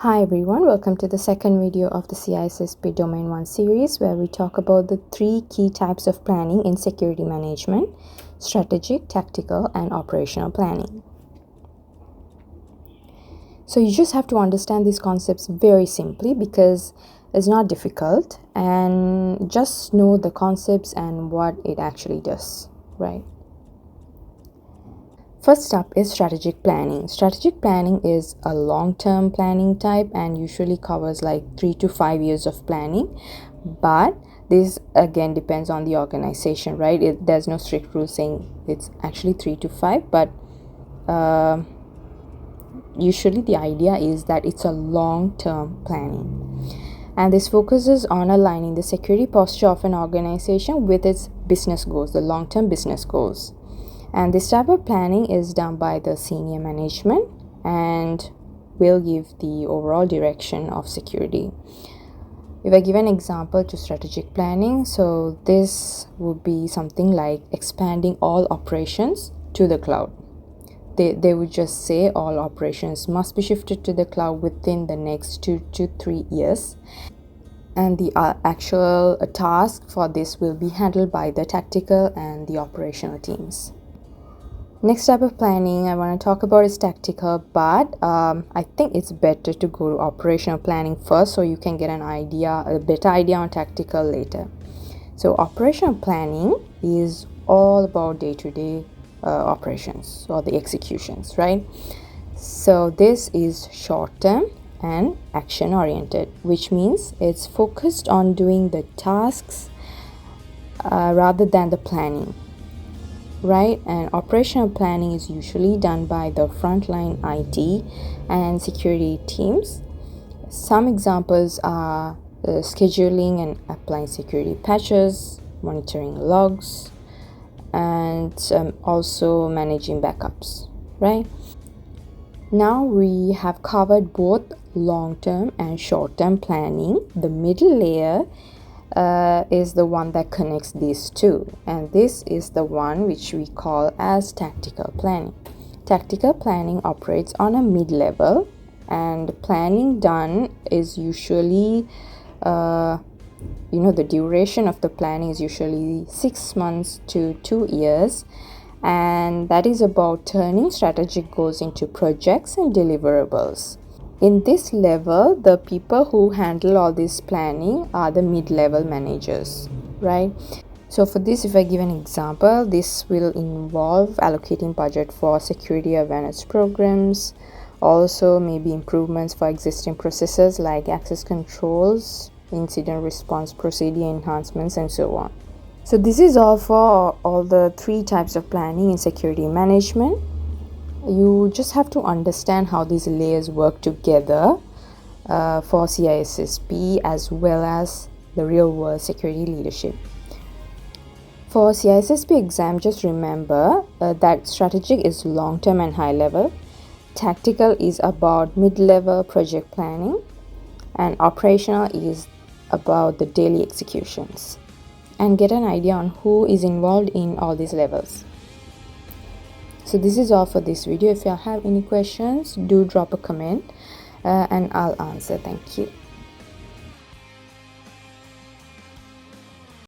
Hi everyone, welcome to the second video of the CISSP Domain 1 series, where we talk about the three key types of planning in security management: strategic, tactical, and operational planning. So you just have to understand these concepts very simply because it's not difficult, and just know the concepts and what it actually does, right? First up is strategic planning. Strategic planning is a long-term planning type and usually covers like 3 to 5 years of planning, but this again depends on the organization, right? There's no strict rule saying it's actually 3 to 5, but usually the idea is that it's a long-term planning, and this focuses on aligning the security posture of an organization with its business goals, the long-term business goals. And this type of planning is done by the senior management and will give the overall direction of security. If I give an example to strategic planning, so this would be something like expanding all operations to the cloud. They would just say all operations must be shifted to the cloud within the next 2 to 3 years. And the actual task for this will be handled by the tactical and the operational teams. Next type of planning I want to talk about is tactical, but I think it's better to go to operational planning first so you can get a better idea on tactical later. So operational planning is all about day-to-day operations or the executions, right? So this is short-term and action-oriented, which means it's focused on doing the tasks rather than the planning. Right, and operational planning is usually done by the frontline IT and security teams. Some examples are scheduling and applying security patches, monitoring logs, and also managing backups, right? Now we have covered both long-term and short-term planning. The middle layer is the one that connects these two, and this is the one which we call as tactical planning. Tactical planning operates on a mid-level, and planning done is usually the duration of the planning is usually 6 months to 2 years, and that is about turning strategic goals into projects and deliverables. In this level, the people who handle all this planning are the mid-level managers, right? So for this, if I give an example, this will involve allocating budget for security awareness programs, also maybe improvements for existing processes like access controls, incident response procedure enhancements, and so on. So this is all for all the three types of planning in security management. You just have to understand how these layers work together for CISSP as well as the real world security leadership. For CISSP exam, just remember that strategic is long-term and high level, tactical is about mid-level project planning, and operational is about the daily executions. And get an idea on who is involved in all these levels. So this is all for this video. If you have any questions, do drop a comment and I'll answer. Thank you.